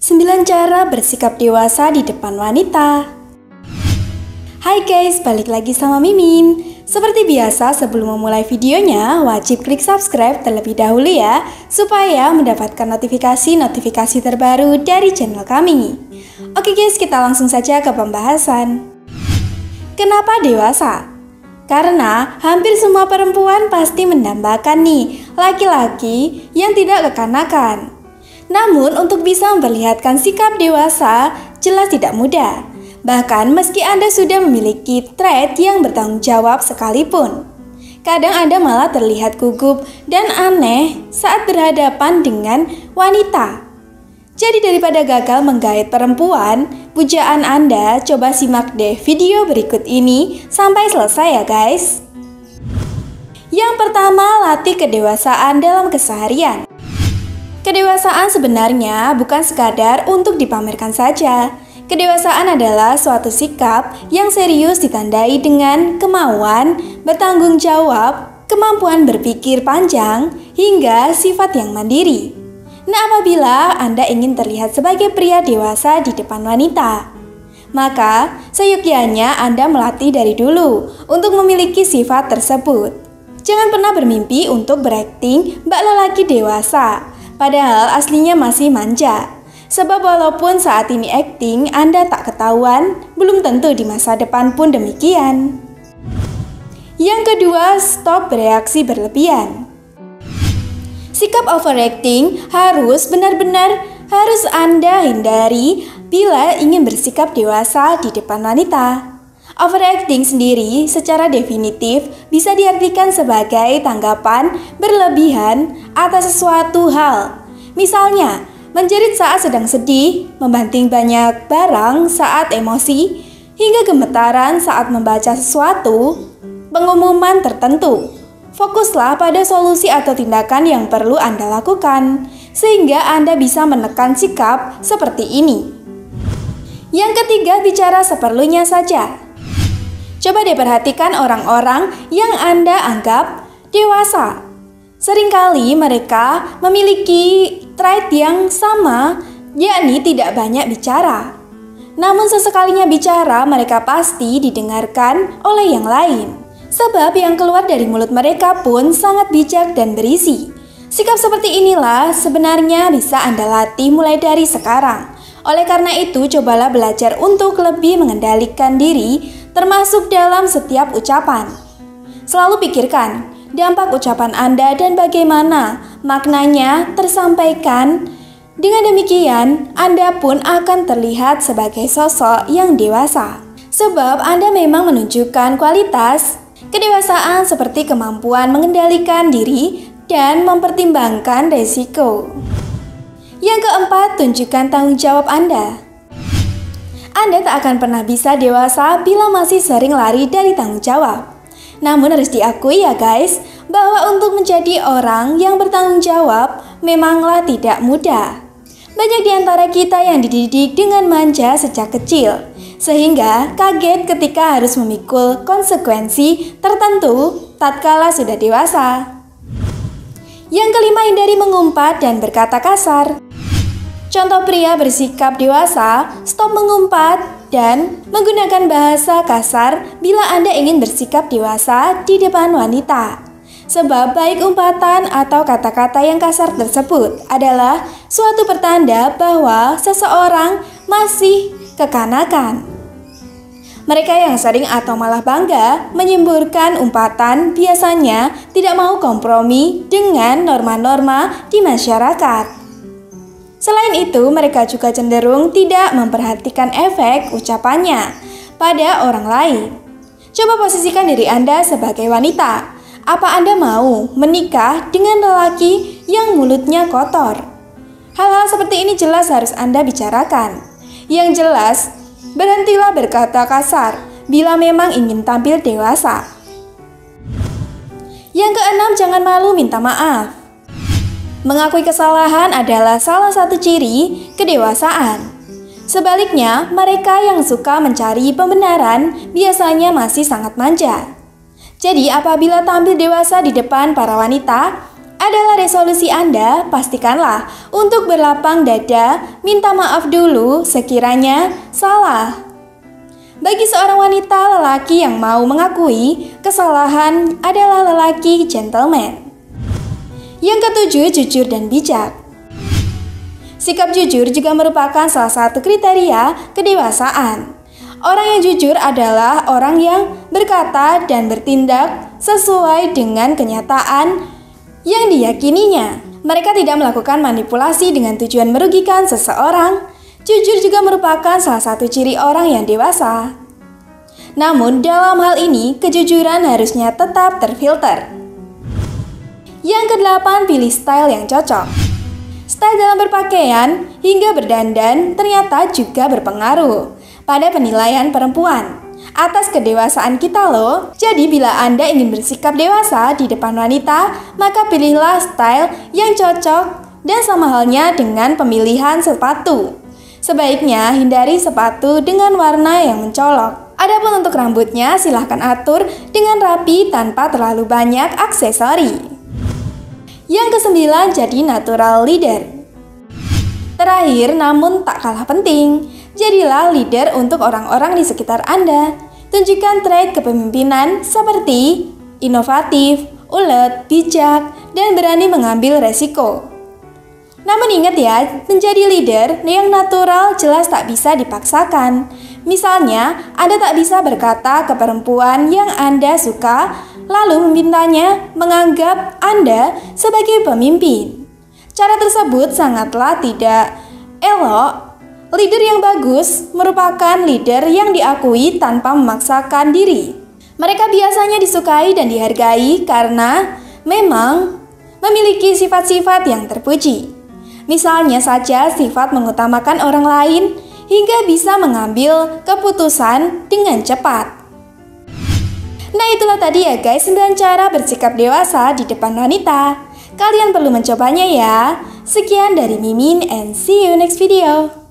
9 cara bersikap dewasa di depan wanita. Hai guys, balik lagi sama Mimin. Seperti biasa, sebelum memulai videonya, wajib klik subscribe terlebih dahulu ya, supaya mendapatkan notifikasi terbaru dari channel kami. Oke guys, kita langsung saja ke pembahasan. Kenapa dewasa? Karena hampir semua perempuan pasti mendambakan nih, laki-laki yang tidak kekanakan. Namun untuk bisa memperlihatkan sikap dewasa jelas tidak mudah. Bahkan meski Anda sudah memiliki trait yang bertanggung jawab sekalipun. Kadang Anda malah terlihat gugup dan aneh saat berhadapan dengan wanita. Jadi daripada gagal menggait perempuan, pujaan Anda, coba simak deh video berikut ini sampai selesai ya guys. Yang pertama, latih kedewasaan dalam keseharian. Kedewasaan sebenarnya bukan sekadar untuk dipamerkan saja. Kedewasaan adalah suatu sikap yang serius ditandai dengan kemauan, bertanggung jawab, kemampuan berpikir panjang, hingga sifat yang mandiri. Nah, apabila Anda ingin terlihat sebagai pria dewasa di depan wanita, maka seyogyanya Anda melatih dari dulu untuk memiliki sifat tersebut. Jangan pernah bermimpi untuk berakting bak lelaki dewasa, padahal aslinya masih manja. Sebab walaupun saat ini akting Anda tak ketahuan, belum tentu di masa depan pun demikian. Yang kedua, stop bereaksi berlebihan. Sikap overacting harus Anda hindari bila ingin bersikap dewasa di depan wanita. Overacting sendiri secara definitif bisa diartikan sebagai tanggapan berlebihan atas sesuatu hal. Misalnya, menjerit saat sedang sedih, membanting banyak barang saat emosi, hingga gemetaran saat membaca sesuatu pengumuman tertentu. Fokuslah pada solusi atau tindakan yang perlu Anda lakukan, sehingga Anda bisa menekan sikap seperti ini. Yang ketiga, bicara seperlunya saja. Coba deh perhatikan orang-orang yang Anda anggap dewasa. Seringkali mereka memiliki trait yang sama, yakni tidak banyak bicara. Namun sesekalinya bicara, mereka pasti didengarkan oleh yang lain. Sebab yang keluar dari mulut mereka pun sangat bijak dan berisi. Sikap seperti inilah sebenarnya bisa Anda latih mulai dari sekarang. Oleh karena itu, cobalah belajar untuk lebih mengendalikan diri, termasuk dalam setiap ucapan. Selalu pikirkan dampak ucapan Anda dan bagaimana maknanya tersampaikan. Dengan demikian, Anda pun akan terlihat sebagai sosok yang dewasa. Sebab Anda memang menunjukkan kualitas kedewasaan seperti kemampuan mengendalikan diri dan mempertimbangkan resiko. Yang keempat, tunjukkan tanggung jawab Anda. Anda tak akan pernah bisa dewasa bila masih sering lari dari tanggung jawab. Namun harus diakui ya guys, bahwa untuk menjadi orang yang bertanggung jawab memanglah tidak mudah. Banyak di antara kita yang dididik dengan manja sejak kecil, sehingga kaget ketika harus memikul konsekuensi tertentu tatkala sudah dewasa. Yang kelima, hindari mengumpat dan berkata kasar. Contoh pria bersikap dewasa, stop mengumpat dan menggunakan bahasa kasar bila Anda ingin bersikap dewasa di depan wanita. Sebab baik umpatan atau kata-kata yang kasar tersebut adalah suatu pertanda bahwa seseorang masih kekanakan. Mereka yang sering atau malah bangga menyemburkan umpatan biasanya tidak mau kompromi dengan norma-norma di masyarakat. Selain itu, mereka juga cenderung tidak memperhatikan efek ucapannya pada orang lain. Coba posisikan diri Anda sebagai wanita. Apa Anda mau menikah dengan lelaki yang mulutnya kotor? Hal-hal seperti ini jelas harus Anda bicarakan. Yang jelas, berhentilah berkata kasar bila memang ingin tampil dewasa. Yang keenam, jangan malu minta maaf. Mengakui kesalahan adalah salah satu ciri kedewasaan. Sebaliknya, mereka yang suka mencari pembenaran biasanya masih sangat manja. Jadi, apabila tampil dewasa di depan para wanita, adalah resolusi Anda, pastikanlah untuk berlapang dada, minta maaf dulu sekiranya salah. Bagi seorang wanita, lelaki yang mau mengakui kesalahan adalah lelaki gentleman. Yang ketujuh, jujur dan bijak. Sikap jujur juga merupakan salah satu kriteria kedewasaan. Orang yang jujur adalah orang yang berkata dan bertindak sesuai dengan kenyataan yang diyakininya. Mereka tidak melakukan manipulasi dengan tujuan merugikan seseorang. Jujur juga merupakan salah satu ciri orang yang dewasa. Namun dalam hal ini, kejujuran harusnya tetap terfilter. Yang kedelapan, pilih style yang cocok. Style dalam berpakaian hingga berdandan ternyata juga berpengaruh pada penilaian perempuan atas kedewasaan kita loh. Jadi bila Anda ingin bersikap dewasa di depan wanita, maka pilihlah style yang cocok dan sama halnya dengan pemilihan sepatu. Sebaiknya hindari sepatu dengan warna yang mencolok. Adapun untuk rambutnya, silahkan atur dengan rapi tanpa terlalu banyak aksesori. Yang kesembilan, jadi natural leader. Terakhir namun tak kalah penting, jadilah leader untuk orang-orang di sekitar Anda. Tunjukkan trait kepemimpinan seperti inovatif, ulet, bijak, dan berani mengambil resiko. Namun ingat ya, menjadi leader yang natural jelas tak bisa dipaksakan. Misalnya, Anda tak bisa berkata ke perempuan yang Anda suka, lalu memintanya menganggap Anda sebagai pemimpin. Cara tersebut sangatlah tidak elok. Leader yang bagus merupakan leader yang diakui tanpa memaksakan diri. Mereka biasanya disukai dan dihargai karena memang memiliki sifat-sifat yang terpuji. Misalnya saja sifat mengutamakan orang lain hingga bisa mengambil keputusan dengan cepat. Nah itulah tadi ya guys 9 cara bersikap dewasa di depan wanita. Kalian perlu mencobanya ya. Sekian dari Mimin and see you next video.